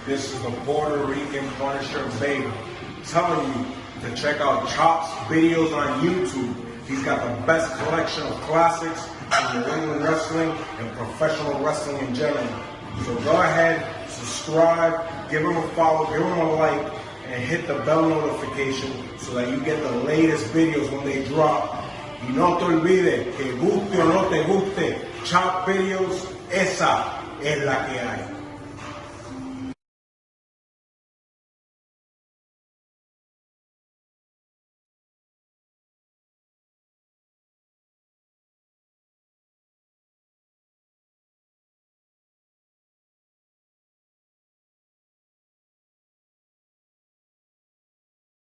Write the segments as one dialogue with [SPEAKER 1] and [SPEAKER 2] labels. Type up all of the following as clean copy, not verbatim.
[SPEAKER 1] This is the Puerto Rican Punisher Babe telling you to check out Chop's videos on YouTube. He's got the best collection of classics in New England wrestling and professional wrestling in general. So go ahead, subscribe, give him a follow, give him a like, and hit the bell notification so that you get the latest videos when they drop. Y no te olvides que guste o no te guste, Chop Videos, esa es la que hay.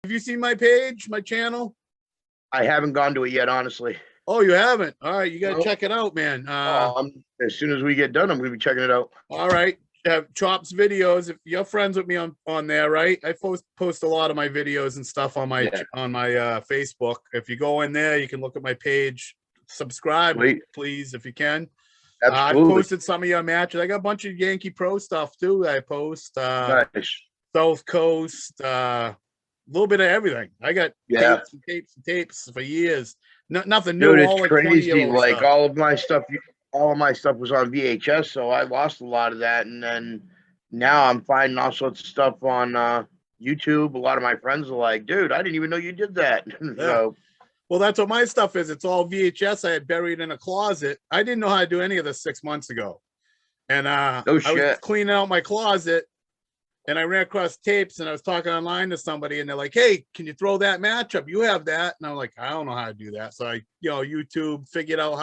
[SPEAKER 2] Have you seen my page, my channel?
[SPEAKER 3] I haven't gone to it yet, honestly.
[SPEAKER 2] Oh, you haven't? All right, you got to check it out, man.
[SPEAKER 3] As soon as we get done, I'm going to be checking it out.
[SPEAKER 2] All right. Chop's videos. If you're friends with me on there, right? I post a lot of my videos and stuff on my Facebook. If you go in there, you can look at my page. Subscribe, please, if you can.
[SPEAKER 3] Absolutely.
[SPEAKER 2] I posted some of your matches. I got a bunch of Yankee Pro stuff too that I post.
[SPEAKER 3] Nice.
[SPEAKER 2] South Coast, a little bit of everything. I got tapes for years. Nothing new.
[SPEAKER 3] Dude, it's crazy. Like all of my stuff was on VHS, so I lost a lot of that. And then now I'm finding all sorts of stuff on YouTube. A lot of my friends are like, dude, I didn't even know you did that. So,
[SPEAKER 2] well, that's what my stuff is. It's all VHS I had buried in a closet. I didn't know how to do any of this 6 months ago. And I was cleaning out my closet and I ran across tapes and I was talking online to somebody and they're like, hey, can you throw that match up? You have that. And I'm like, I don't know how to do that. So I, YouTube figured out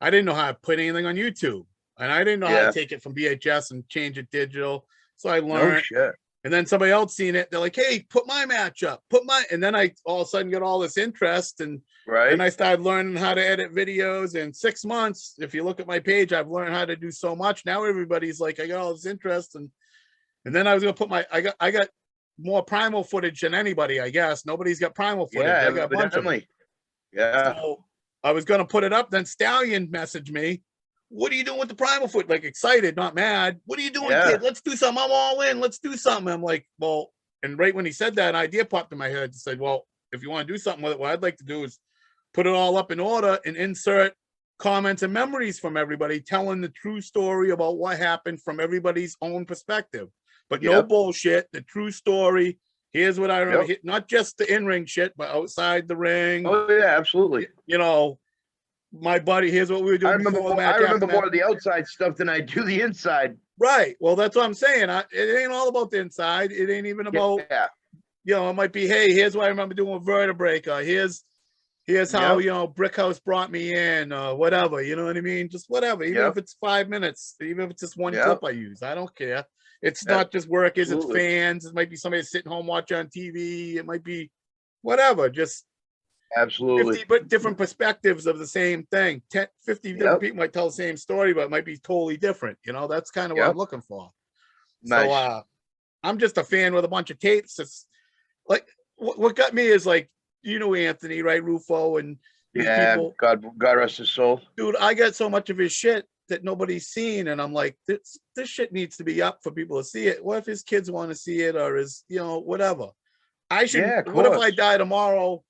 [SPEAKER 2] I didn't know how to put anything on YouTube and I didn't know how to take it from VHS and change it digital. So I learned. And then somebody else seen it. They're like, hey, put my match up, and then I all of a sudden got all this interest and I started learning how to edit videos. In 6 months, if you look at my page, I've learned how to do so much. Now everybody's like, I got all this interest and then I was gonna put I got more Primal footage than anybody, I guess. Nobody's got Primal footage. I got a bunch of them. So I was gonna put it up. Then Stallion messaged me. What are you doing with the Primal foot? Like excited, not mad. What are you doing, kid? Let's do something. I'm all in. Let's do something. I'm like, well, and right when he said that, an idea popped in my head. I said, well, if you want to do something with it, what I'd like to do is put it all up in order and insert comments and memories from everybody telling the true story about what happened from everybody's own perspective. But no bullshit, the true story. Here's what I remember, not just the in-ring shit, but outside the ring.
[SPEAKER 3] Oh, yeah, absolutely.
[SPEAKER 2] My buddy, here's what we were doing.
[SPEAKER 3] I remember more of the outside stuff than I do the inside.
[SPEAKER 2] Right. Well, that's what I'm saying. It ain't all about the inside. It ain't even about, it might be, hey, here's what I remember doing with Vertebraker. Here's how, Brick House brought me in, whatever, you know what I mean? Just whatever, even if it's 5 minutes, even if it's just one clip I use, I don't care. It's not just workers, it's fans. It might be somebody sitting home watching on TV. It might be whatever, just 50 different perspectives of the same thing. 50 different people might tell the same story, but it might be totally different. That's kind of what I'm looking for. Nice. So I'm just a fan with a bunch of tapes. It's like what got me is like, Anthony, right? Rufo and people.
[SPEAKER 3] God rest his soul.
[SPEAKER 2] Dude, I got so much of his shit that nobody's seen, and I'm like, this shit needs to be up for people to see it. What if his kids want to see it, or whatever? I should. What if I die tomorrow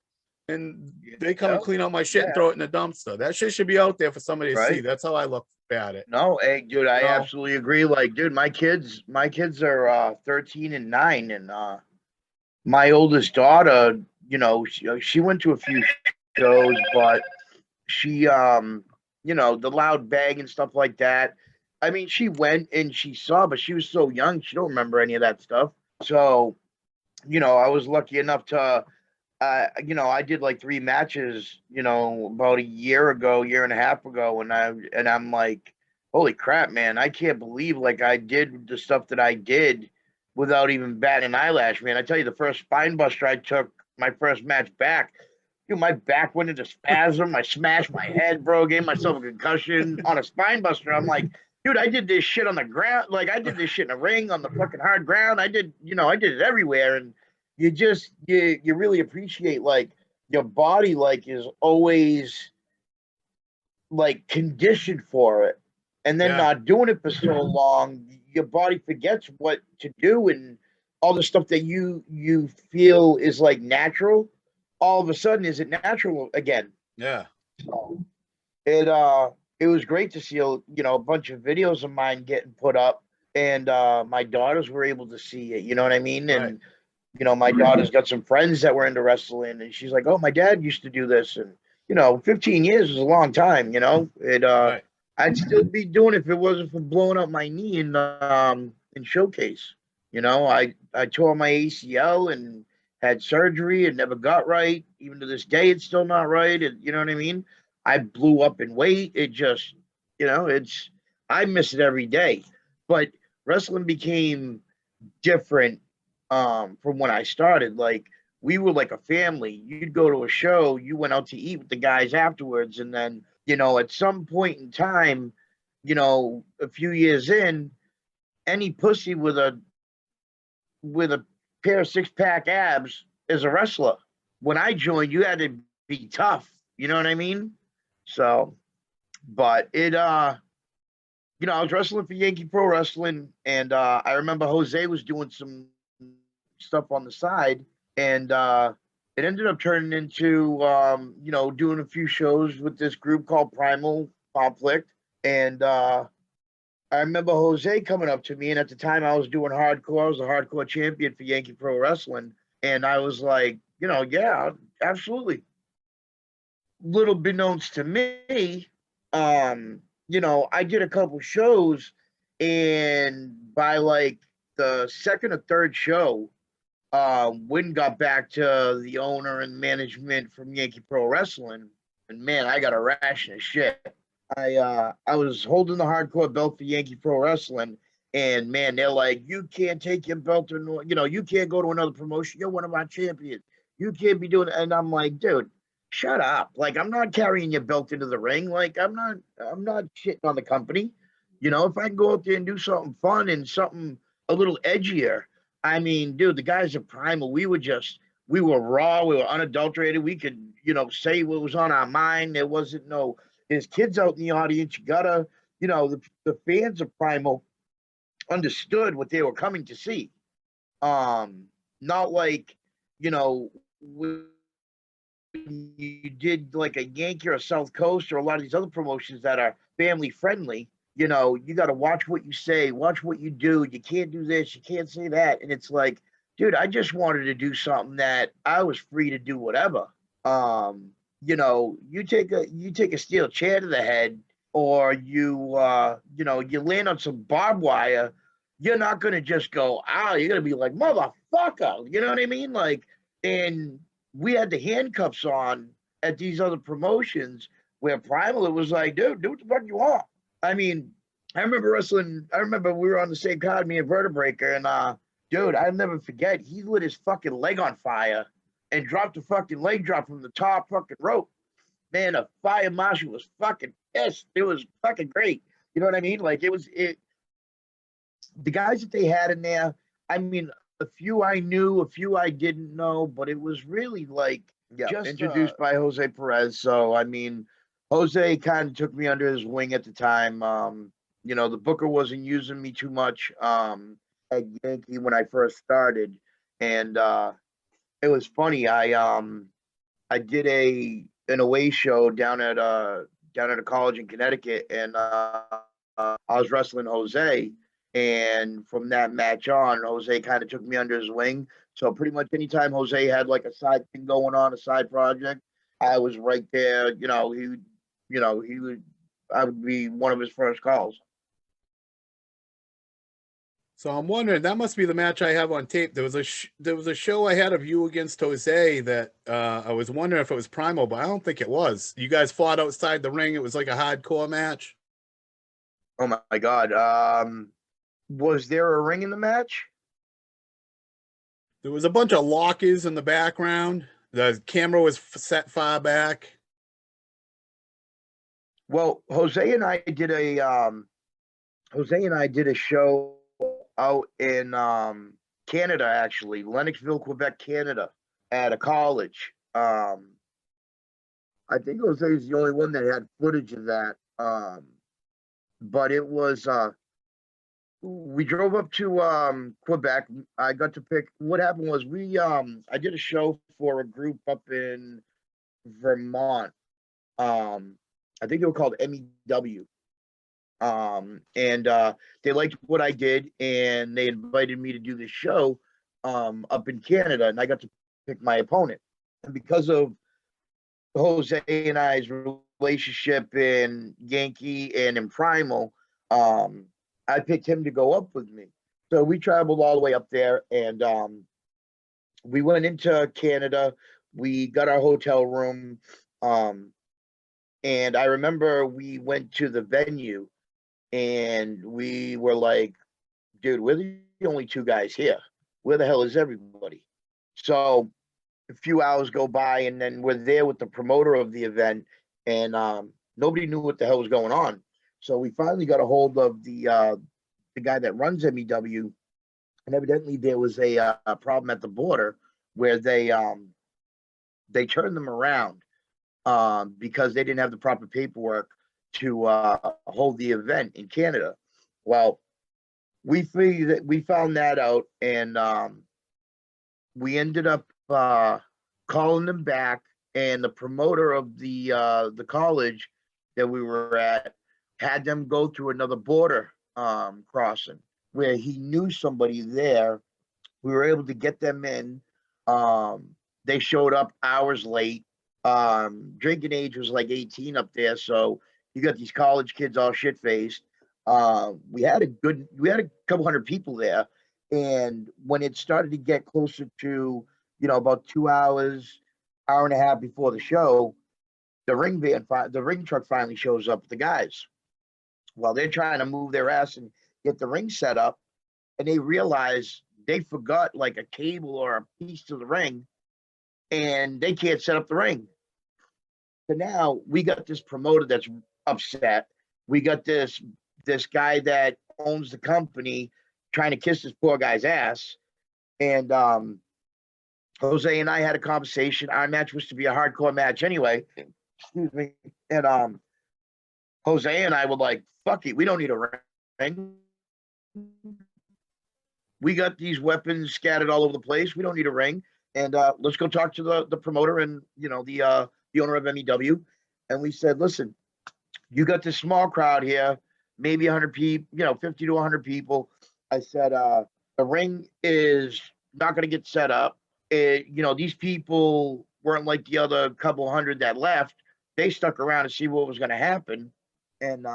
[SPEAKER 2] and they come and clean out my shit and throw it in the dumpster? That shit should be out there for somebody to see. That's how I look at it.
[SPEAKER 3] No, hey, dude, I absolutely agree. Like, dude, my kids are 13 and 9, and my oldest daughter, she went to a few shows, but she the loud bang and stuff like that. I mean, she went and she saw, but she was so young, she don't remember any of that stuff. So, I was lucky enough to, I did like 3 matches, about a year and a half ago, and I'm like, holy crap, man, I can't believe like I did the stuff that I did without even batting an eyelash, man. I tell you, the first spine buster I took, my first match back, dude, my back went into spasm. I smashed my head, bro. Gave myself a concussion on a spine buster. I'm like, dude, I did this shit on the ground. Like, I did this shit in a ring on the fucking hard ground. I did it everywhere. And you just, you really appreciate, like, your body, like, is always, like, conditioned for it. And then not doing it for so long, your body forgets what to do, and all the stuff that you feel is like natural, all of a sudden is it natural again.
[SPEAKER 2] Yeah.
[SPEAKER 3] So it was great to see a bunch of videos of mine getting put up, and my daughters were able to see it. You know what I mean?
[SPEAKER 2] Right.
[SPEAKER 3] And my daughter's got some friends that were into wrestling, and she's like, "Oh, my dad used to do this," and 15 years is a long time.
[SPEAKER 2] Right.
[SPEAKER 3] I'd still be doing it if it wasn't for blowing up my knee in Showcase. I tore my ACL and had surgery and never got right. Even to this day, it's still not right. And you know what I mean? I blew up in weight. It just, I miss it every day. But wrestling became different from when I started. Like, we were like a family. You'd go to a show, you went out to eat with the guys afterwards, and then at some point in time, a few years in, any pussy with a pair of 6-pack abs is a wrestler. When I joined, you had to be tough. You know what I mean? So, but I was wrestling for Yankee Pro Wrestling, and I remember Jose was doing some stuff on the side, and it ended up turning into doing a few shows with this group called Primal Conflict. And I remember Jose coming up to me, and at the time I was doing hardcore. I was a hardcore champion for Yankee Pro Wrestling, and I was like, yeah, absolutely. Little beknownst to me, I did a couple shows, and by like the second or third show, Wynn got back to the owner and management from Yankee Pro Wrestling, and man, I got a ration of shit. I was holding the hardcore belt for Yankee Pro Wrestling, and man, they're like, you can't take your belt to, you can't go to another promotion. You're one of our champions. You can't be doing it. And I'm like, dude, shut up. Like, I'm not carrying your belt into the ring. Like, I'm not shitting on the company. If I can go out there and do something fun and something a little edgier. I mean, dude, the guys at Primal, we were raw, we were unadulterated. We could, say what was on our mind. There's kids out in the audience. You gotta, the fans of Primal understood what they were coming to see. Not like, when you did like a Yankee or a South Coast or a lot of these other promotions that are family friendly. You got to watch what you say, watch what you do. You can't do this, you can't say that. And it's like, dude, I just wanted to do something that I was free to do whatever. You take a steel chair to the head, or you land on some barbed wire. You're not gonna just go, you're gonna be like, motherfucker. You know what I mean? Like, and we had the handcuffs on at these other promotions where Primal, it was like, dude, do what the fuck you want. I mean, I remember we were on the same card, me and Vertebreaker, and dude, I'll never forget, he lit his fucking leg on fire and dropped a fucking leg drop from the top fucking rope. Man, a fire marshal was fucking pissed. It was fucking great. You know what I mean? Like, the guys that they had in there, I mean, a few I knew, a few I didn't know, but it was really like just introduced by Jose Perez. So, I mean, Jose kind of took me under his wing at the time. The booker wasn't using me too much at Yankee when I first started. And it was funny. I did an away show down at a college in Connecticut, and I was wrestling Jose. And from that match on, Jose kind of took me under his wing. So pretty much anytime Jose had like a side thing going on, a side project, I was right there. I would be one of his first calls.
[SPEAKER 2] So I'm wondering, that must be the match I have on tape. There was a show I had of you against Jose that I was wondering if it was Primal, but I don't think it was. You guys fought outside the ring. It was like a hardcore match.
[SPEAKER 3] Oh my God. Was there a ring in the match?
[SPEAKER 2] There was a bunch of lockers in the background. The camera was set far back.
[SPEAKER 3] Well, Jose and I did a show out in Canada, actually, Lennoxville, Quebec, Canada, at a college. I think Jose is the only one that had footage of that. But it was we drove up to Quebec. I got to pick. What happened was I did a show for a group up in Vermont. I think they were called MEW. And they liked what I did, and they invited me to do this show up in Canada, and I got to pick my opponent. And because of Jose and I's relationship in Yankee and in Primal, I picked him to go up with me. So we traveled all the way up there, and we went into Canada. We got our hotel room, and I remember we went to the venue, and we were like, dude, we're the only two guys here. Where the hell is everybody? So a few hours go by, and then we're there with the promoter of the event, and nobody knew what the hell was going on. So we finally got a hold of the guy that runs MEW, and evidently there was a problem at the border where they turned them around because they didn't have the proper paperwork to hold the event in Canada. Well, we found that out, and we ended up calling them back, and the promoter of the college that we were at had them go through another border crossing where he knew somebody there. We were able to get them in. They showed up hours late. Drinking age was like 18 up there, so you got these college kids all shit faced. We had a couple hundred people there, and when it started to get closer to about 2 hours, hour and a half before the show, the ring truck finally shows up with the guys. Well, they're trying to move their ass and get the ring set up, and they realize they forgot like a cable or a piece to the ring, and they can't set up the ring. So now we got this promoter that's upset. We got this guy that owns the company trying to kiss this poor guy's ass. And Jose and I had a conversation. Our match was to be a hardcore match anyway. Excuse me. And Jose and I were like, fuck it, we don't need a ring. We got these weapons scattered all over the place. We don't need a ring. And let's go talk to the promoter and the owner of MEW. And we said, listen, you got this small crowd here, maybe 100 people, 50 to 100 people. I said, the ring is not going to get set up. These people weren't like the other couple hundred that left. They stuck around to see what was going to happen. And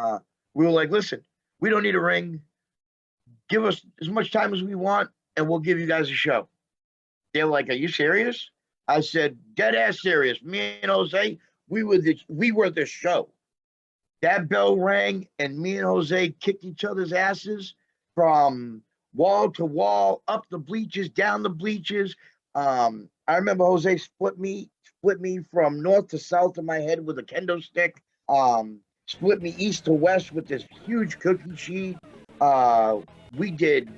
[SPEAKER 3] we were like, listen, we don't need a ring. Give us as much time as we want, and we'll give you guys a show. They're like, are you serious? I said, dead ass serious. Me and Jose, we were the show. That bell rang, and me and Jose kicked each other's asses from wall to wall, up the bleachers, down the bleachers. I remember Jose split me from north to south of my head with a kendo stick. Split me east to west with this huge cookie sheet. We did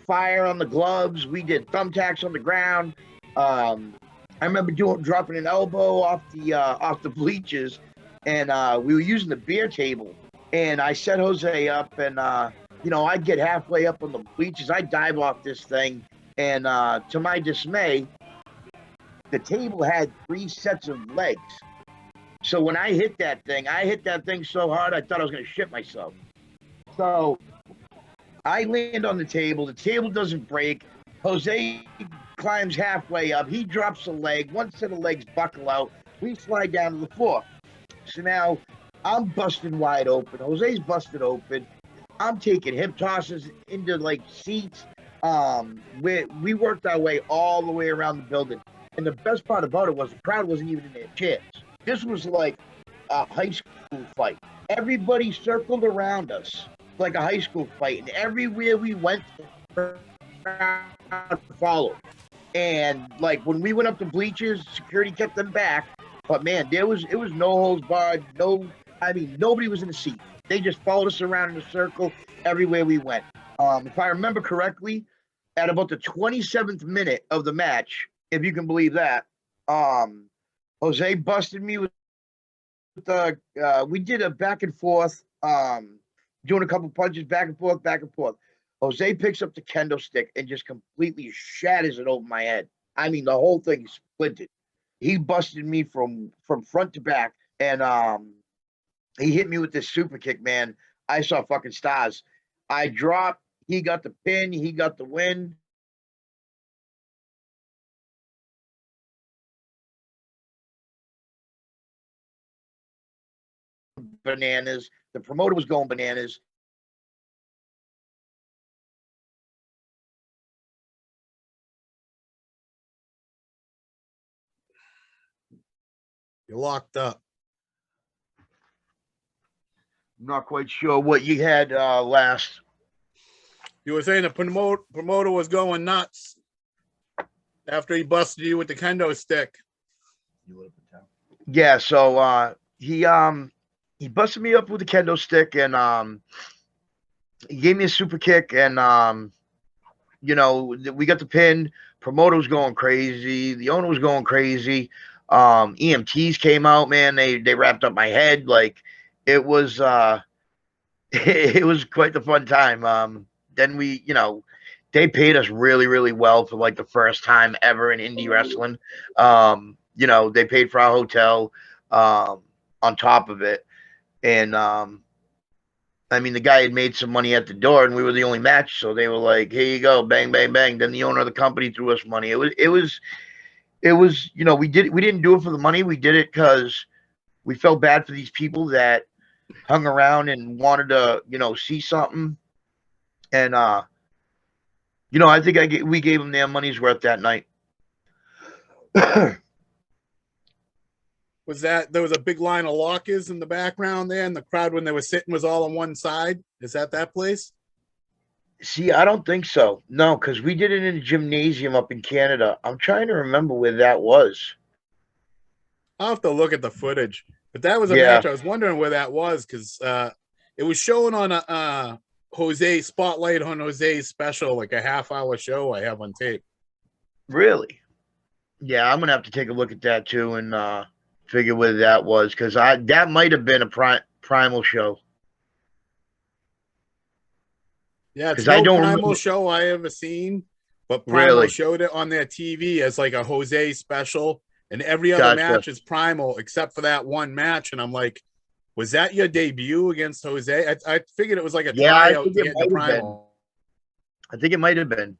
[SPEAKER 3] fire on the gloves. We did thumbtacks on the ground. I remember dropping an elbow off the bleachers, and we were using the beer table. And I set Jose up, and I get halfway up on the bleachers. I dive off this thing, and to my dismay, the table had 3 sets of legs. So when I hit that thing so hard, I thought I was going to shit myself. So I land on the table. The table doesn't break. Jose climbs halfway up. He drops a leg. One set of legs buckle out. We slide down to the floor. So now I'm busted wide open. Jose's busted open. I'm taking hip tosses into like seats. We worked our way all the way around the building. And the best part about it was the crowd wasn't even in their chairs. This was like a high school fight. Everybody circled around us like a high school fight, and everywhere we went, the crowd followed. And like when we went up to bleachers, security kept them back. But man, it was no holds barred. Nobody was in the seat. They just followed us around in a circle everywhere we went. If I remember correctly, at about the 27th minute of the match, if you can believe that, Jose busted me with we did a back and forth, doing a couple punches, back and forth. Jose picks up the kendo stick and just completely shatters it over my head. I mean, the whole thing splintered. He busted me from front to back, and he hit me with this super kick, man. I saw fucking stars. I dropped. He got the pin. He got the win. Bananas. The promoter was going bananas.
[SPEAKER 2] You're locked up.
[SPEAKER 3] I'm not quite sure what you had last.
[SPEAKER 2] You were saying the promoter was going nuts after he busted you with the kendo stick.
[SPEAKER 3] Yeah, so he busted me up with the kendo stick, and he gave me a super kick, and we got the pin. Promoter was going crazy. The owner was going crazy. EMTs came out, man. They wrapped up my head. Like, it was it was quite the fun time. Then they paid us really, really well for like the first time ever in indie wrestling. They paid for our hotel on top of it. And I mean, the guy had made some money at the door, and we were the only match, so they were like, "Here you go, bang, bang, bang." Then the owner of the company threw us money. It was we didn't do it for the money. We did it because we felt bad for these people that hung around and wanted to see something. And I think we gave them their money's worth that night.
[SPEAKER 2] Was that there was a big line of lockers in the background there, and the crowd when they were sitting was all on one side? Is that place?
[SPEAKER 3] See, I don't think so. No, because we did it in a gymnasium up in Canada. I'm trying to remember where that was.
[SPEAKER 2] I'll have to look at the footage. But that was a match. I was wondering where that was because it was showing on a Jose spotlight on Jose's special, like a half-hour show I have on tape.
[SPEAKER 3] Really? Yeah, I'm gonna have to take a look at that too and figure where that was, because that might have been a Primal show.
[SPEAKER 2] Yeah, it's no Primal show I ever seen, but Primal showed it on their TV as like a Jose special, and every other match is Primal except for that one match. And I'm like, was that your debut against Jose? I figured it was like a tryout to get into Primal.
[SPEAKER 3] I think it might have been.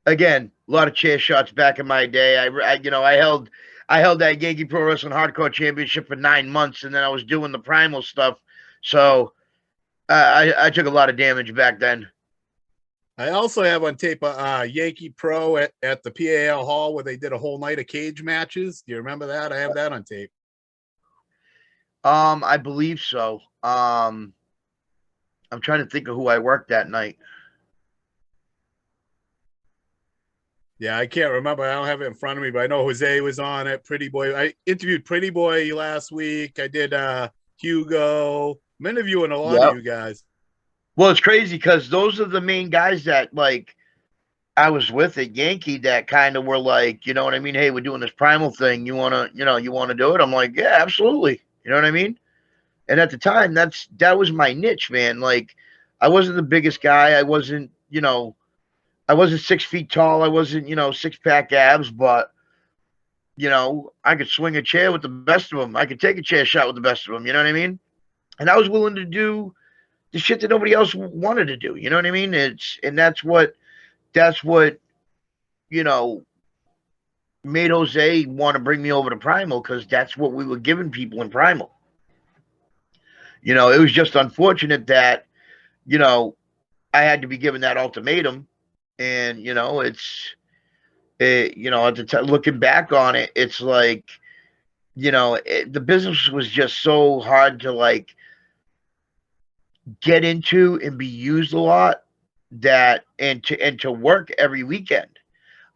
[SPEAKER 3] Again, a lot of chair shots back in my day. I held that Yankee Pro Wrestling Hardcore Championship for 9 months, and then I was doing the Primal stuff. So I took a lot of damage back then.
[SPEAKER 2] I also have on tape Yankee Pro at the PAL Hall where they did a whole night of cage matches. Do you remember that? I have that on tape.
[SPEAKER 3] I believe so. I'm trying to think of who I worked that night.
[SPEAKER 2] Yeah, I can't remember. I don't have it in front of me, but I know Jose was on it. Pretty Boy. I interviewed Pretty Boy last week. I did Hugo. I'm interviewing a lot of you guys.
[SPEAKER 3] Well, it's crazy because those are the main guys that like I was with at Yankee that kind of were like, you know what I mean? Hey, we're doing this Primal thing. You wanna do it? I'm like, yeah, absolutely. You know what I mean? And at the time, that was my niche, man. Like, I wasn't the biggest guy. I wasn't 6 feet tall. I wasn't, 6-pack abs, but, I could swing a chair with the best of them. I could take a chair shot with the best of them. You know what I mean? And I was willing to do the shit that nobody else wanted to do. You know what I mean? That's what, made Jose want to bring me over to Primal, because that's what we were giving people in Primal. It was just unfortunate that, I had to be given that ultimatum. And, looking back on it, it's like, the business was just so hard to like get into and be used a lot, and to work every weekend.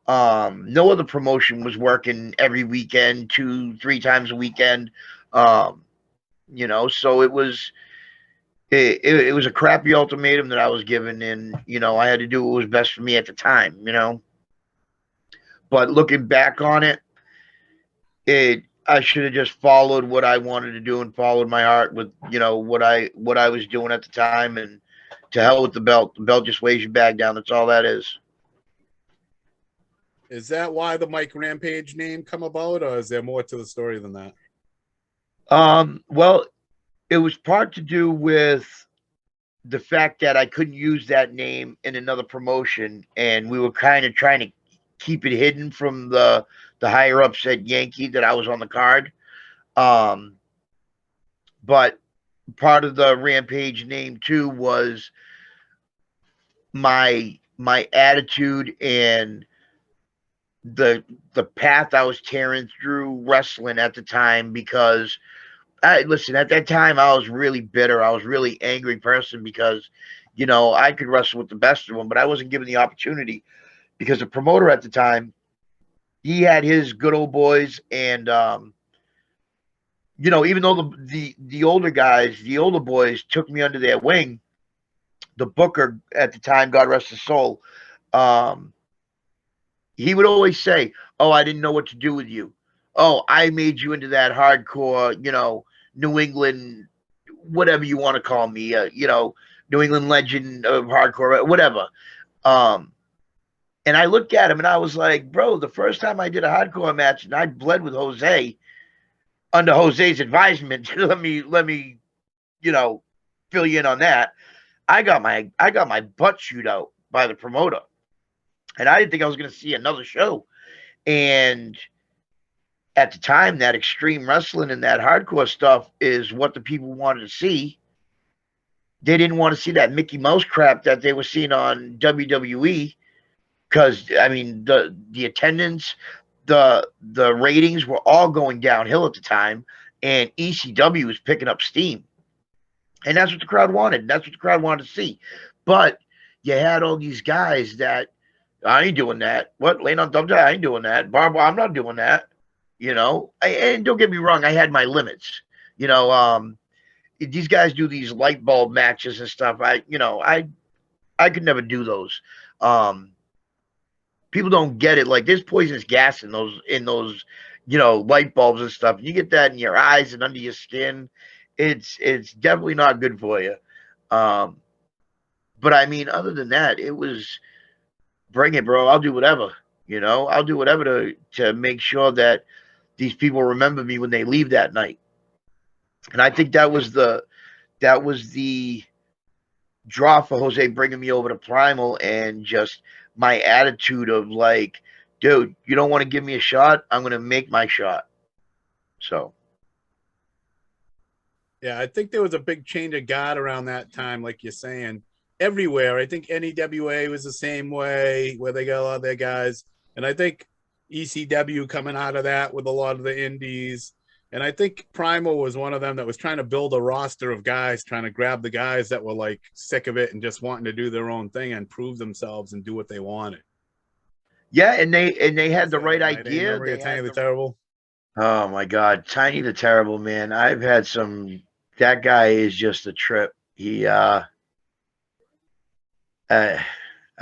[SPEAKER 3] No other promotion was working every weekend, 2-3 times a weekend. So it was a crappy ultimatum that I was given, and I had to do what was best for me at the time. But looking back on it, I should have just followed what I wanted to do and followed my heart with what I was doing at the time, and to hell with the belt. The belt just weighs your bag down. That's all that is.
[SPEAKER 2] Is that why the Mike Rampage name come about, or is there more to the story than that?
[SPEAKER 3] Well, it was part to do with the fact that I couldn't use that name in another promotion, and we were kind of trying to keep it hidden from the higher ups at Yankee that I was on the card. But part of the Rampage name too was my attitude and the path I was tearing through wrestling at the time, because listen, at that time I was really bitter. I was really angry person because, you know, I could wrestle with the best of them, but I wasn't given the opportunity because the promoter at the time, he had his good old boys, and you know, even though the older guys, the older boys took me under their wing, the booker at the time, God rest his soul, he would always say, "Oh, I didn't know what to do with you. Oh, I made you into that hardcore, you know, New England, whatever you want to call me, you know, New England legend of hardcore, whatever." And I looked at him and I was like, "Bro, the first time I did a hardcore match and I bled with Jose under Jose's advisement, let me, you know, fill you in on that. I got my butt chewed out by the promoter, and I didn't think I was going to see another show." And at the time, that extreme wrestling and that hardcore stuff is what the people wanted to see. They didn't want to see that Mickey Mouse crap that they were seeing on WWE, because I mean the attendance, the ratings were all going downhill at the time, and ECW was picking up steam, and that's what the crowd wanted. That's what the crowd wanted to see. But you had all these guys that, "I ain't doing that. What, laying on double, I ain't doing that. Barbara, I'm not doing that." You know, and don't get me wrong, I had my limits. You know, these guys do these light bulb matches and stuff. I could never do those. People don't get it. Like, there's poisonous gas in those, you know, light bulbs and stuff. You get that in your eyes and under your skin. It's definitely not good for you. But I mean, other than that, it was, bring it, bro. I'll do whatever. You know, I'll do whatever to make sure that these people remember me when they leave that night. And I think that was the draw for Jose bringing me over to Primal, and just my attitude of like, "Dude, you don't want to give me a shot? I'm going to make my shot." So.
[SPEAKER 2] Yeah, I think there was a big change of guard around that time, like you're saying. Everywhere. I think NEWA was the same way, where they got a lot of their guys. And I think ECW coming out of that with a lot of the indies. And I think Primal was one of them that was trying to build a roster of guys, trying to grab the guys that were like sick of it and just wanting to do their own thing and prove themselves and do what they wanted.
[SPEAKER 3] Yeah, and they had the right idea.
[SPEAKER 2] They Tiny the Terrible.
[SPEAKER 3] Oh my God, Tiny the Terrible, man. I've had some. That guy is just a trip. I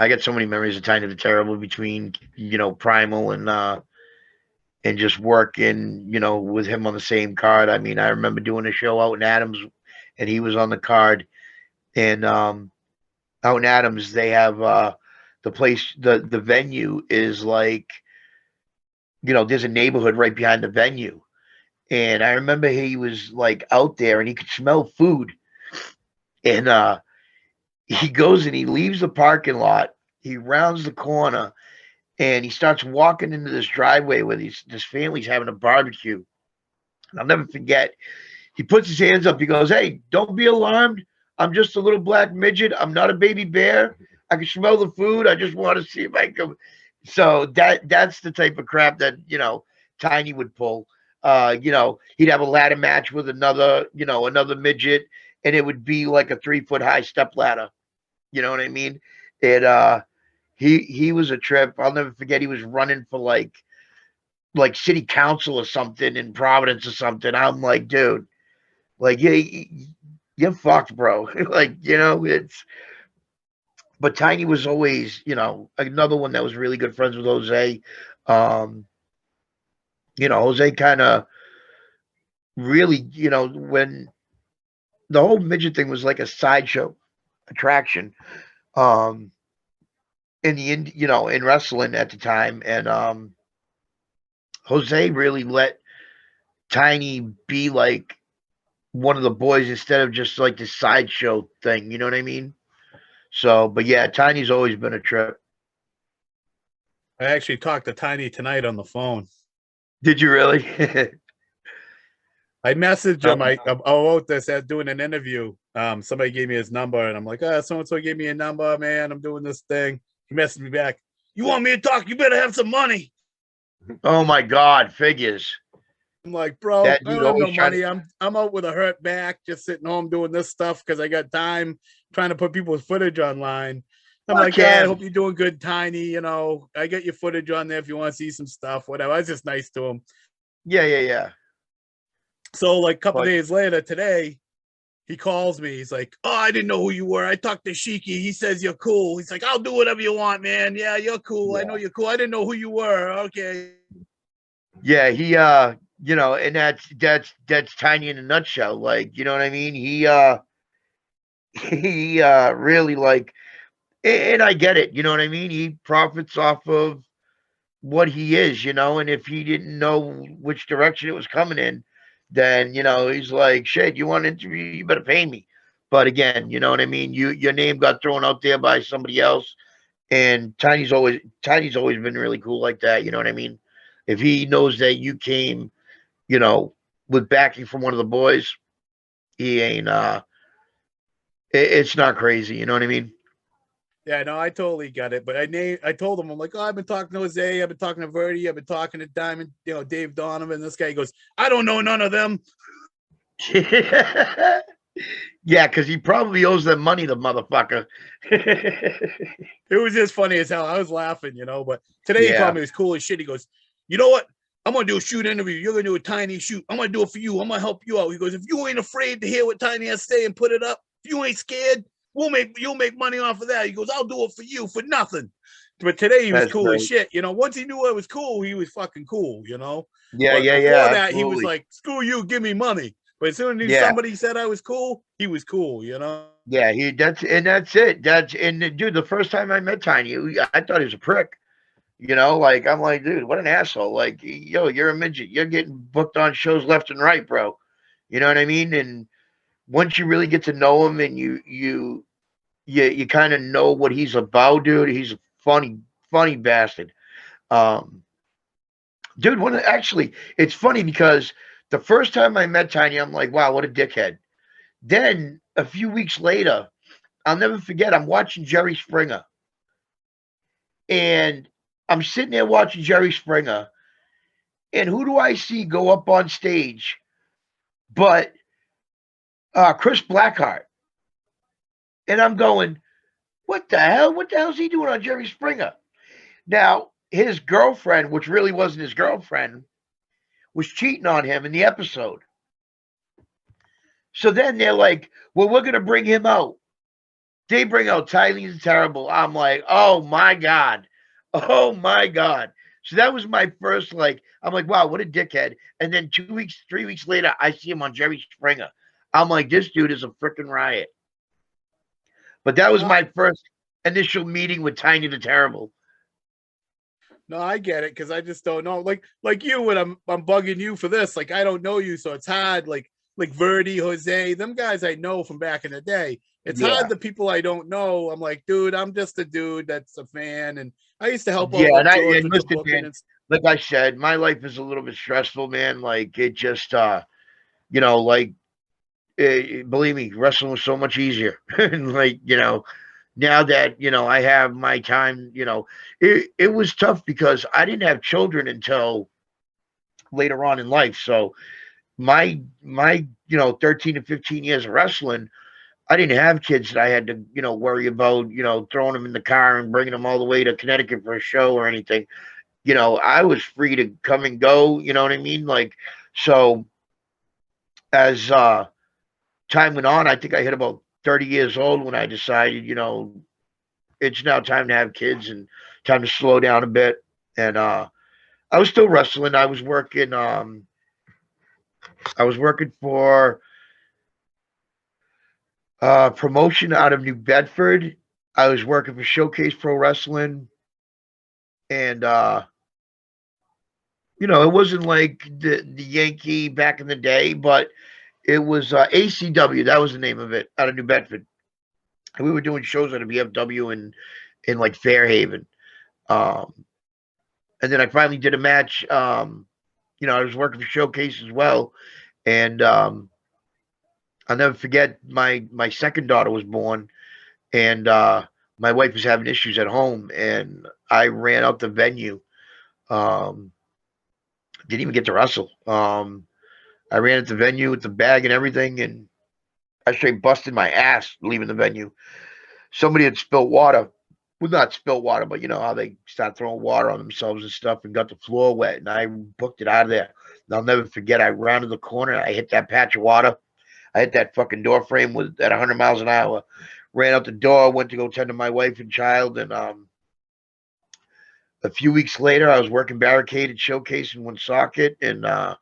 [SPEAKER 3] got so many memories of Tiny the Terrible between, you know, Primal and just working, you know, with him on the same card. I mean, I remember doing a show out in Adams, and he was on the card. And out in Adams, they have the place, the venue is like, you know, there's a neighborhood right behind the venue. And I remember he was like out there and he could smell food. And he goes and he leaves the parking lot. He rounds the corner and he starts walking into this driveway where this family's having a barbecue. And I'll never forget. He puts his hands up. He goes, "Hey, don't be alarmed. I'm just a little black midget. I'm not a baby bear. I can smell the food. I just want to see if I can." So that's the type of crap that, you know, Tiny would pull. You know, he'd have a ladder match with another midget, and it would be like a 3-foot high step ladder. You know what I mean? He was a trip. I'll never forget. He was running for like city council or something in Providence or something. I'm like, dude, like, you're fucked, bro. Like, you know, but Tiny was always, you know, another one that was really good friends with Jose. You know, Jose kind of really, you know, when the whole midget thing was like a sideshow attraction. In wrestling at the time, and Jose really let Tiny be like one of the boys instead of just like the sideshow thing. You know what I mean? So, but yeah, Tiny's always been a trip.
[SPEAKER 2] I actually talked to Tiny tonight on the phone.
[SPEAKER 3] Did you really?
[SPEAKER 2] I messaged him. I wrote this as doing an interview. Somebody gave me his number, and I'm like, so-and-so gave me a number, man. I'm doing this thing. He messaged me back. You want me to talk? You better have some money.
[SPEAKER 3] Oh my God, figures.
[SPEAKER 2] I'm like, bro, I don't have no money. I'm out with a hurt back, just sitting home doing this stuff because I got time trying to put people's footage online. I'm like, I hope you're doing good, Tiny. You know, I got your footage on there if you want to see some stuff, whatever. I was just nice to him.
[SPEAKER 3] Yeah.
[SPEAKER 2] So like a couple days later today, he calls me. He's like, oh, I didn't know who you were. I talked to Shiki. He says you're cool. He's like, I'll do whatever you want, man. Yeah, you're cool. Yeah. I know you're cool. I didn't know who you were. Okay.
[SPEAKER 3] Yeah, he and that's Tiny in a nutshell. Like, you know what I mean? He really like, and I get it, you know what I mean? He profits off of what he is, and if he didn't know which direction it was coming in, then he's like, shit, you want an interview, you better pay me. But again, you know what I mean? Your name got thrown out there by somebody else, and Tiny's always been really cool like that, you know what I mean? If he knows that you came, with backing from one of the boys, he ain't it's not crazy, you know what I mean?
[SPEAKER 2] Yeah, no, I totally got it. But I told him, I'm like, I've been talking to Jose, I've been talking to Verdi, I've been talking to Diamond, Dave Donovan. This guy goes, I don't know none of them.
[SPEAKER 3] Yeah, because he probably owes them money, the motherfucker.
[SPEAKER 2] It was just funny as hell. I was laughing, but today he called me, it was cool as shit. He goes, you know what? I'm gonna do a shoot interview. You're gonna do a Tiny shoot. I'm gonna do it for you. I'm gonna help you out. He goes, if you ain't afraid to hear what Tiny has to say and put it up, if you ain't scared, you'll make money off of that. He goes, I'll do it for you for nothing. But today he was cool as shit. Once he knew I was cool, he was fucking cool,
[SPEAKER 3] Yeah,
[SPEAKER 2] but
[SPEAKER 3] yeah,
[SPEAKER 2] before that,
[SPEAKER 3] absolutely.
[SPEAKER 2] he was like, screw you, give me money. But as soon as somebody said I was cool, he was cool,
[SPEAKER 3] Yeah, that's it. Dude, the first time I met Tiny, I thought he was a prick. Like, I'm like, dude, what an asshole. Like, you're a midget. You're getting booked on shows left and right, bro. You know what I mean? And once you really get to know him and you kind of know what he's about, dude, he's a funny bastard. Dude, actually, it's funny because the first time I met Tiny, I'm like, wow, what a dickhead. Then a few weeks later, I'll never forget, I'm watching Jerry Springer. And I'm sitting there watching Jerry Springer. And who do I see go up on stage but Chris Blackheart? And I'm going, what the hell? What the hell is he doing on Jerry Springer? Now, his girlfriend, which really wasn't his girlfriend, was cheating on him in the episode. So then they're like, well, we're going to bring him out. They bring out Tiny the Terrible. I'm like, oh my God. Oh my God. So that was my first, I'm like, wow, what a dickhead. And then 2 weeks, 3 weeks later, I see him on Jerry Springer. I'm like, this dude is a freaking riot. But that was my first initial meeting with Tiny the Terrible.
[SPEAKER 2] No, I get it, because I just don't know. Like you, when I'm bugging you for this, like, I don't know you, so it's hard. Like Verdi, Jose, them guys I know from back in the day. It's hard, the people I don't know. I'm like, dude, I'm just a dude that's a fan, and I used to help out with George with the booking.
[SPEAKER 3] Man, like I said, my life is a little bit stressful, man. Like, it just, believe me, wrestling was so much easier. And now that, I have my time, it was tough because I didn't have children until later on in life. So my 13 to 15 years of wrestling, I didn't have kids that I had to, worry about, throwing them in the car and bringing them all the way to Connecticut for a show or anything. I was free to come and go, you know what I mean? Like, so as time went on, I think I hit about 30 years old when I decided, it's now time to have kids and time to slow down a bit. And I was still wrestling. I was working for Promotion out of New Bedford. I was working for Showcase Pro Wrestling, and it wasn't like the Yankee back in the day, but it was ACW. That was the name of it, out of New Bedford. And we were doing shows at a VFW in like Fairhaven. Um, and then I finally did a match. I was working for Showcase as well, and I'll never forget my second daughter was born, and my wife was having issues at home, and I ran out the venue. Um, didn't even get to wrestle. I ran at the venue with the bag and everything, and I straight busted my ass leaving the venue. Somebody had spilled water. Well, not spilled water, but you know how they start throwing water on themselves and stuff and got the floor wet, and I booked it out of there. And I'll never forget, I rounded the corner, I hit that patch of water. I hit that fucking door frame at 100 miles an hour. Ran out the door, went to go tend to my wife and child, and a few weeks later, I was working barricade at Showcase in Woonsocket, and I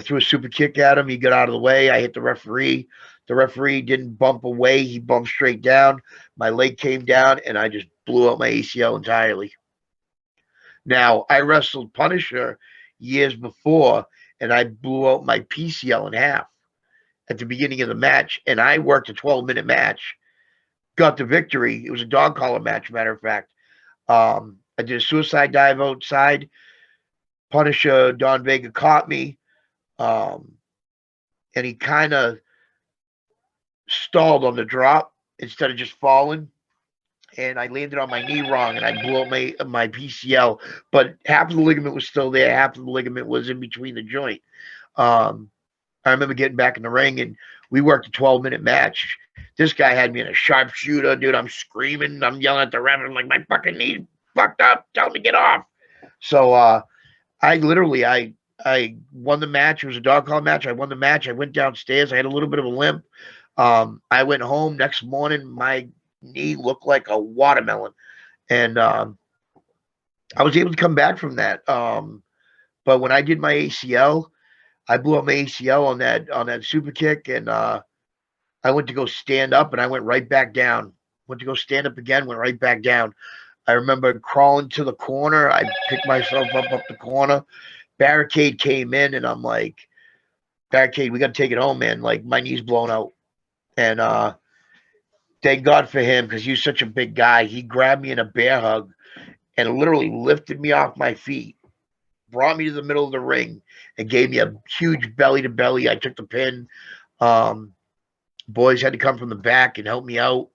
[SPEAKER 3] threw a super kick at him. He got out of the way. I hit the referee. The referee didn't bump away. He bumped straight down. My leg came down, and I just blew out my ACL entirely. Now, I wrestled Punisher years before, and I blew out my PCL in half at the beginning of the match, and I worked a 12-minute match, got the victory. It was a dog collar match, matter of fact. I did a suicide dive outside. Punisher Don Vega caught me, and he kind of stalled on the drop instead of just falling. And I landed on my knee wrong, and I blew up my PCL. But half of the ligament was still there. Half of the ligament was in between the joint. I remember getting back in the ring, and we worked a 12-minute match. This guy had me in a sharpshooter, dude. I'm screaming. I'm yelling at the ref. I'm like, my fucking knee's fucked up. Tell me to get off. So I won the match. It was a dog collar match. I won the match. I went downstairs. I had a little bit of a limp. I went home. Next morning, my knee looked like a watermelon. And I was able to come back from that. But when I did my ACL, I blew up my ACL on that super kick, and I went to go stand up, and I went right back down. Went to go stand up again, went right back down. I remember crawling to the corner. I picked myself up the corner. Barricade came in, and I'm like, Barricade, we got to take it home, man. Like, my knee's blown out. And thank God for him, because he was such a big guy. He grabbed me in a bear hug and literally lifted me off my feet, brought me to the middle of the ring, and gave me a huge belly to belly. I took the pin. Boys had to come from the back and help me out.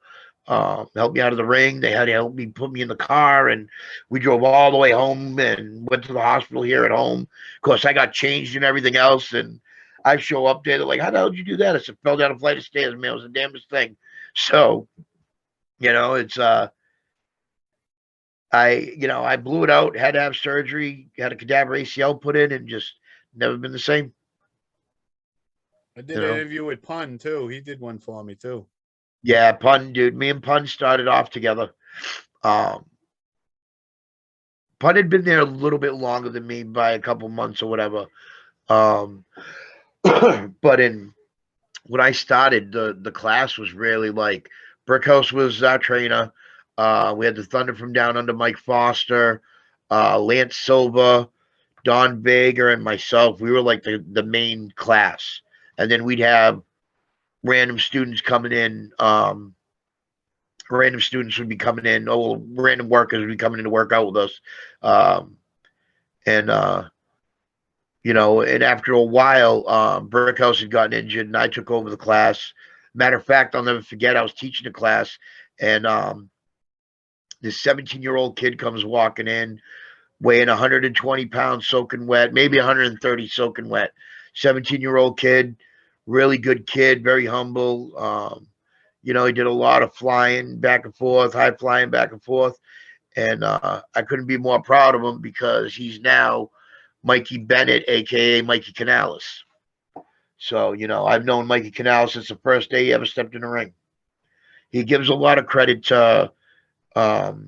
[SPEAKER 3] Help me out of the ring. They had to help me, put me in the car, and we drove all the way home and went to the hospital here at home. Of course, I got changed and everything else, and I show up there. They're like, "How the hell did you do that?" I said, "Fell down a flight of stairs, man. It was the damnedest thing." So, it's I blew it out, had to have surgery, had a cadaver ACL put in, and just never been the same.
[SPEAKER 2] I did an interview with Pun too. He did one for me too.
[SPEAKER 3] Yeah, Pun, dude. Me and Pun started off together. Pun had been there a little bit longer than me by a couple months or whatever. But when I started, the class was really like Brickhouse was our trainer. We had the Thunder from Down Under, Mike Foster, Lance Silva, Don Vega, and myself. We were like the main class. And then we'd have random students coming in. Random students would be coming in. Random workers would be coming in to work out with us. And after a while, Brickhouse had gotten injured, and I took over the class. Matter of fact, I'll never forget, I was teaching a class, and this 17-year-old kid comes walking in, weighing 120 pounds soaking wet, maybe 130 soaking wet. 17-year-old kid, really good kid, very humble. He did a lot of flying back and forth, high flying back and forth. And I couldn't be more proud of him, because he's now Mikey Bennett, a.k.a. Mikey Canales. So, I've known Mikey Canales since the first day he ever stepped in the ring. He gives a lot of credit to Bob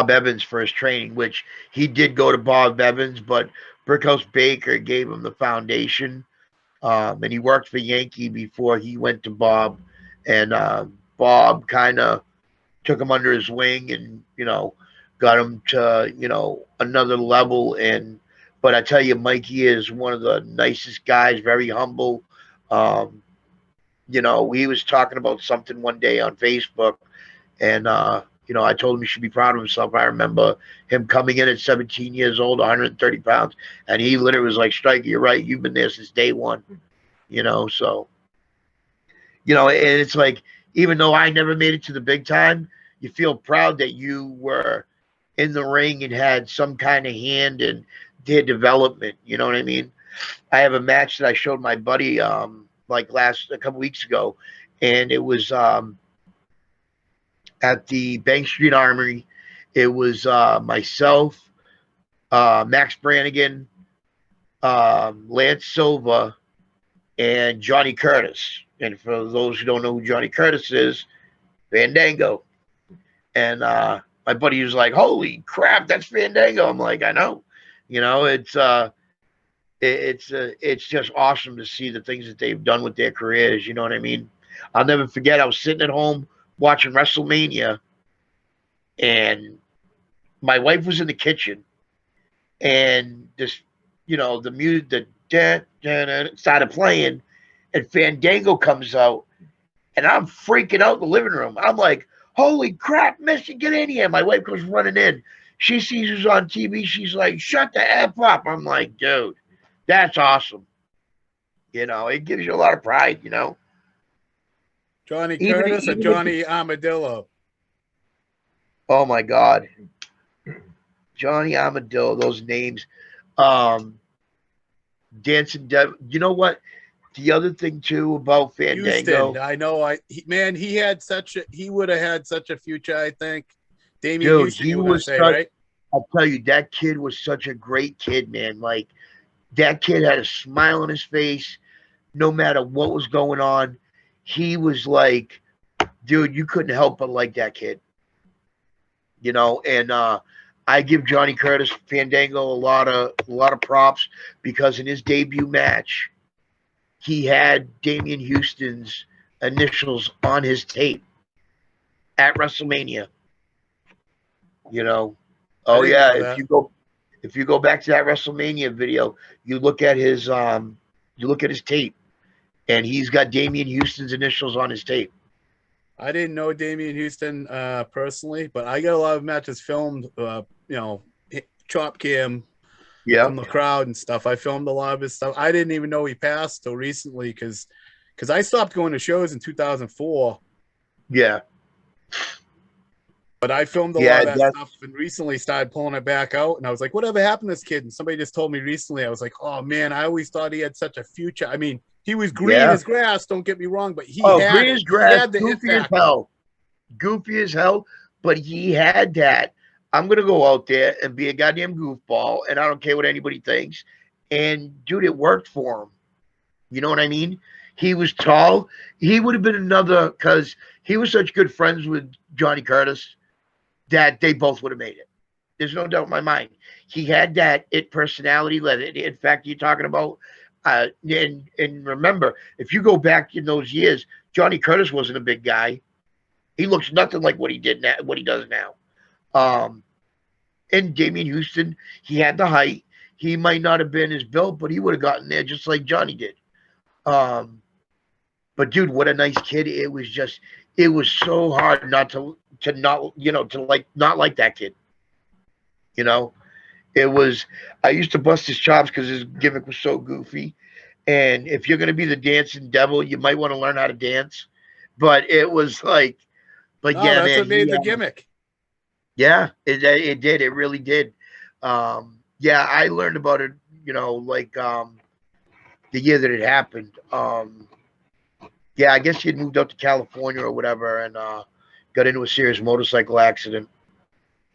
[SPEAKER 3] Evans for his training, which he did go to Bob Evans, but Brickhouse Baker gave him the foundation. And he worked for Yankee before he went to Bob, and Bob kind of took him under his wing, and got him to another level. And but I tell you, Mikey is one of the nicest guys, very humble. He was talking about something one day on Facebook, and I told him he should be proud of himself. I remember him coming in at 17 years old, 130 pounds, and he literally was like, "Stryker, you're right. You've been there since day one." So and it's like, even though I never made it to the big time, you feel proud that you were in the ring and had some kind of hand in their development. You know what I mean? I have a match that I showed my buddy like a couple weeks ago, and it was at the Bank Street Armory. It was myself, Max Brannigan, Lance Silva, and Johnny Curtis. And for those who don't know who Johnny Curtis is, Fandango. And my buddy was like, "Holy crap, that's Fandango!" I'm like, "I know." It's just awesome to see the things that they've done with their careers. You know what I mean? I'll never forget. I was sitting at home watching WrestleMania, and my wife was in the kitchen, and this, the music, the started playing, and Fandango comes out, and I'm freaking out in the living room. I'm like, "Holy crap, Missy, get in here!" My wife comes running in. She sees who's on TV. She's like, "Shut the F up!" I'm like, "Dude, that's awesome." It gives you a lot of pride.
[SPEAKER 2] Johnny Curtis or Johnny Armadillo?
[SPEAKER 3] Oh my God, Johnny Armadillo. Those names. Dancing Devil. You know what? The other thing too about Fandango,
[SPEAKER 2] Houston, I know. He would have had such a future. I think Damien
[SPEAKER 3] dude,
[SPEAKER 2] Houston. You were gonna say, right?
[SPEAKER 3] I'll tell you, that kid was such a great kid, man. Like, that kid had a smile on his face, no matter what was going on. He was like, dude, you couldn't help but like that kid. And I give Johnny Curtis Fandango a lot of props, because in his debut match, he had Damian Houston's initials on his tape at WrestleMania. Oh yeah, if you go back to that WrestleMania video, you look at his tape, and he's got Damian Houston's initials on his tape.
[SPEAKER 2] I didn't know Damian Houston personally, but I got a lot of matches filmed, chop cam from the crowd and stuff. I filmed a lot of his stuff. I didn't even know he passed till recently, because I stopped going to shows in 2004.
[SPEAKER 3] Yeah.
[SPEAKER 2] But I filmed a lot of that stuff and recently started pulling it back out. And I was like, whatever happened to this kid? And somebody just told me recently, I was like, oh man, I always thought he had such a future. I mean, he was green as grass, don't get me wrong, but
[SPEAKER 3] green as grass, goofy as hell. Goofy as hell, but he had that. I'm going to go out there and be a goddamn goofball, and I don't care what anybody thinks. And, dude, it worked for him. You know what I mean? He was tall. He would have been another, because he was such good friends with Johnny Curtis, that they both would have made it. There's no doubt in my mind. He had that it personality. In fact, you're talking about, and remember, if you go back in those years, Johnny Curtis wasn't a big guy. He looks nothing like what he does now. And Damian Houston, he had the height. He might not have been as built, but he would have gotten there just like Johnny did. But dude, what a nice kid. It was so hard not to not like that kid. It was, I used to bust his chops because his gimmick was so goofy. And if you're going to be the dancing devil, you might want to learn how to dance. But it was like,
[SPEAKER 2] yeah, that's man, what made the gimmick.
[SPEAKER 3] Yeah, it did. It really did. Yeah, I learned about it, the year that it happened. Yeah, I guess he had moved out to California or whatever, and got into a serious motorcycle accident.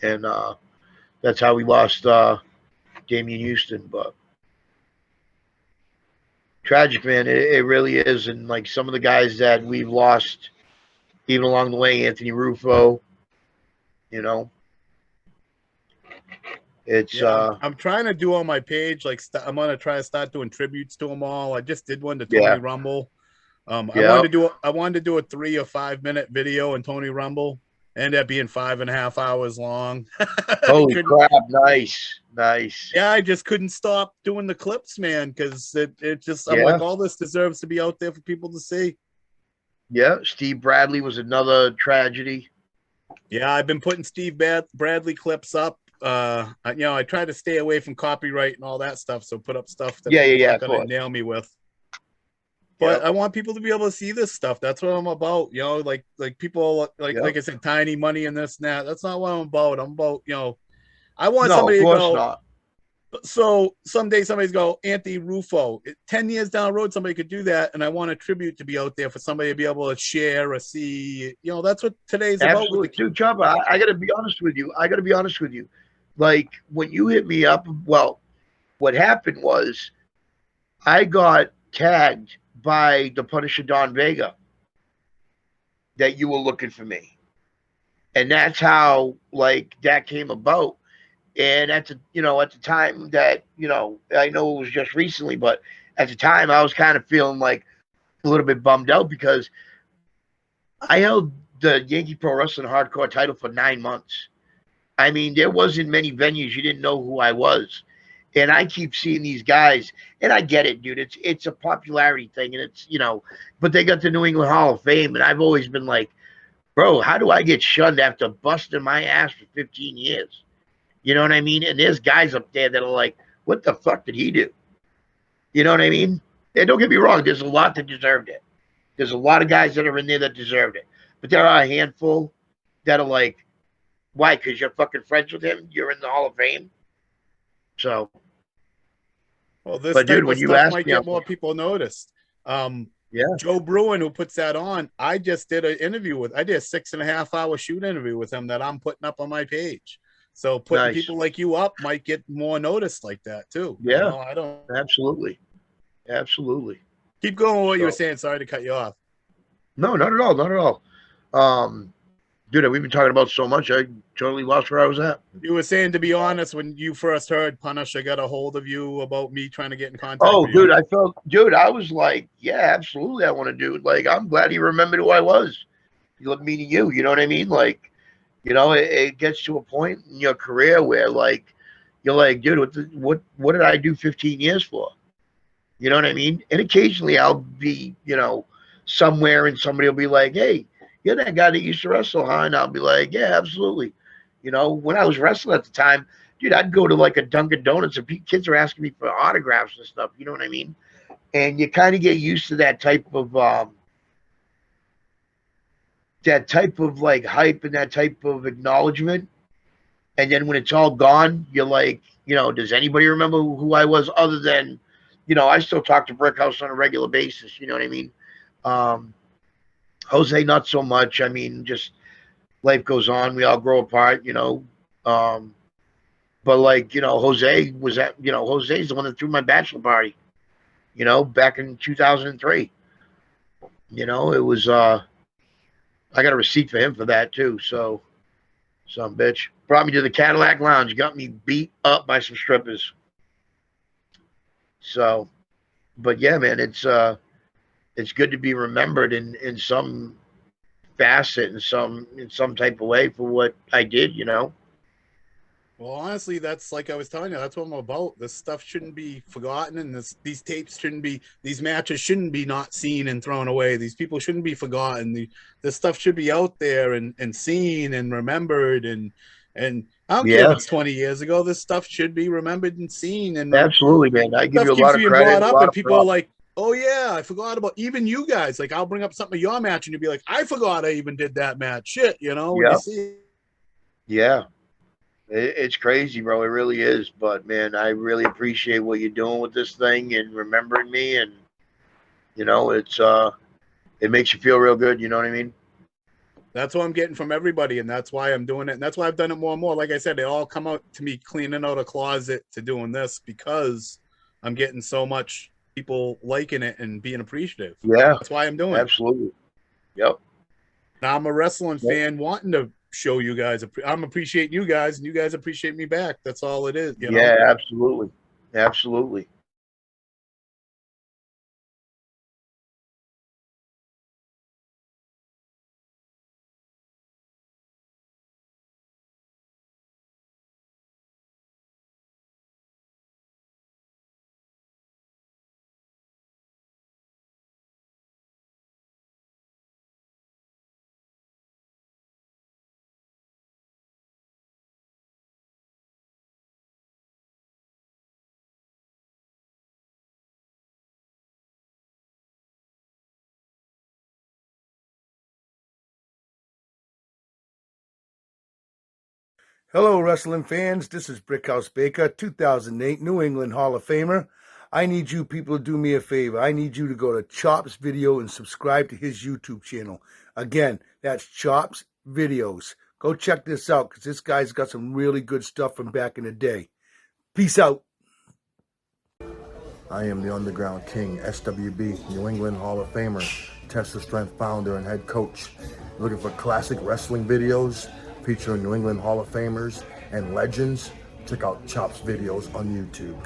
[SPEAKER 3] And that's how we lost Damian Houston. But tragic, man. It really is. And like some of the guys that we've lost, even along the way, Anthony Ruffo, It's
[SPEAKER 2] I'm trying to do on my page, like I'm gonna try to start doing tributes to them all. I just did one to Tony Rumble. I wanted to do a 3 or 5 minute video on Tony Rumble. Ended up being 5.5 hours long.
[SPEAKER 3] Holy crap! Nice.
[SPEAKER 2] Yeah, I just couldn't stop doing the clips, man, because it just I'm like, all this deserves to be out there for people to see.
[SPEAKER 3] Yeah, Steve Bradley was another tragedy.
[SPEAKER 2] Yeah, I've been putting Steve Bradley clips up. I try to stay away from copyright and all that stuff, so put up stuff that people aren't gonna nail me with. But I want people to be able to see this stuff. That's what I'm about. Like people like I said, tiny money and this and that. That's not what I'm about. I'm about, I want somebody to go. Not. So someday somebody's go, Anthony Rufo. 10 years down the road, somebody could do that, and I want a tribute to be out there for somebody to be able to share or see. That's what today's about.
[SPEAKER 3] Dude, Chopper, I got to be honest with you. Like, when you hit me up, well, what happened was I got tagged by the Punisher Don Vega that you were looking for me. And that's how, like, that came about. And at the time that, I know it was just recently, but at the time I was kind of feeling like a little bit bummed out because I held the Yankee Pro Wrestling Hardcore title for 9 months. I mean, there wasn't many venues you didn't know who I was. And I keep seeing these guys, and I get it, dude. It's a popularity thing, and it's, but they got the New England Hall of Fame, and I've always been like, bro, how do I get shunned after busting my ass for 15 years? You know what I mean? And there's guys up there that are like, what the fuck did he do? You know what I mean? And don't get me wrong, there's a lot that deserved it. There's a lot of guys that are in there that deserved it. But there are a handful that are like, why? Because you're fucking friends with him? You're in the Hall of Fame? So.
[SPEAKER 2] Well, this type of stuff might get more people noticed. Joe Bruin, who puts that on, I just did an interview with, I did a 6.5 hour shoot interview with him that I'm putting up on my page. So putting people like you up might get more noticed like that too.
[SPEAKER 3] Yeah,
[SPEAKER 2] I don't.
[SPEAKER 3] Absolutely.
[SPEAKER 2] Keep going with what you were saying. Sorry to cut you off.
[SPEAKER 3] No, not at all. Dude, we've been talking about so much, I totally lost where I was at.
[SPEAKER 2] You were saying, to be honest, when you first heard Punisher got a hold of you about me trying to get in contact with
[SPEAKER 3] you. I was like, yeah, absolutely, I want to do it. Like, I'm glad he remembered who I was. Meeting you, you know what I mean? Like, it gets to a point in your career where, like, you're like, dude, what did I do 15 years for? You know what I mean? And occasionally I'll be, somewhere and somebody will be like, hey, you're that guy that used to wrestle, huh? And I'll be like, yeah, absolutely. When I was wrestling at the time, dude, I'd go to like a Dunkin' Donuts and kids are asking me for autographs and stuff. You know what I mean? And you kind of get used to that type of like hype and that type of acknowledgement. And then when it's all gone, you're like, does anybody remember who I was other than, I still talk to Brickhouse on a regular basis. You know what I mean? Jose, not so much. I mean, just life goes on. We all grow apart, but like, Jose was Jose's the one that threw my bachelor party, back in 2003. It was, I got a receipt for him for that too. So some bitch brought me to the Cadillac Lounge, got me beat up by some strippers. So, but yeah, man, it's good to be remembered in some facet, in some type of way for what I did,
[SPEAKER 2] Well, honestly, that's like I was telling you, that's what I'm about. This stuff shouldn't be forgotten, and these tapes shouldn't be, these matches shouldn't be not seen and thrown away. These people shouldn't be forgotten. This stuff should be out there and seen and remembered. And I don't care if it's 20 years ago. This stuff should be remembered and seen. And
[SPEAKER 3] absolutely, man. I give you a lot of credit.
[SPEAKER 2] Brought up, and people are like, oh yeah, I forgot about, even you guys. Like, I'll bring up something of your match, and you'll be like, I forgot I even did that match. Shit, when you see.
[SPEAKER 3] Yeah. It's crazy, bro. It really is. But man, I really appreciate what you're doing with this thing and remembering me. And it makes you feel real good. You know what I mean?
[SPEAKER 2] That's what I'm getting from everybody, and that's why I'm doing it. And that's why I've done it more and more. Like I said, they all come out to me cleaning out a closet to doing this because I'm getting so much people liking it and being appreciative.
[SPEAKER 3] Yeah,
[SPEAKER 2] that's why I'm doing it.
[SPEAKER 3] Absolutely. Yep.
[SPEAKER 2] Now I'm a wrestling fan wanting to show you guys. I'm appreciating you guys, and you guys appreciate me back. That's all it is. You know?
[SPEAKER 3] Yeah, absolutely. Absolutely.
[SPEAKER 4] Hello, wrestling fans. This is Brickhouse Baker, 2008 New England Hall of Famer. I need you people to do me a favor. I need you to go to Chops Video and subscribe to his YouTube channel. Again, that's Chops Videos. Go check this out because this guy's got some really good stuff from back in the day. Peace out.
[SPEAKER 5] I am the Underground King, SWB, New England Hall of Famer, Tesla Strength founder and head coach. Looking for classic wrestling videos featuring New England Hall of Famers and legends? Check out Chops Videos on YouTube.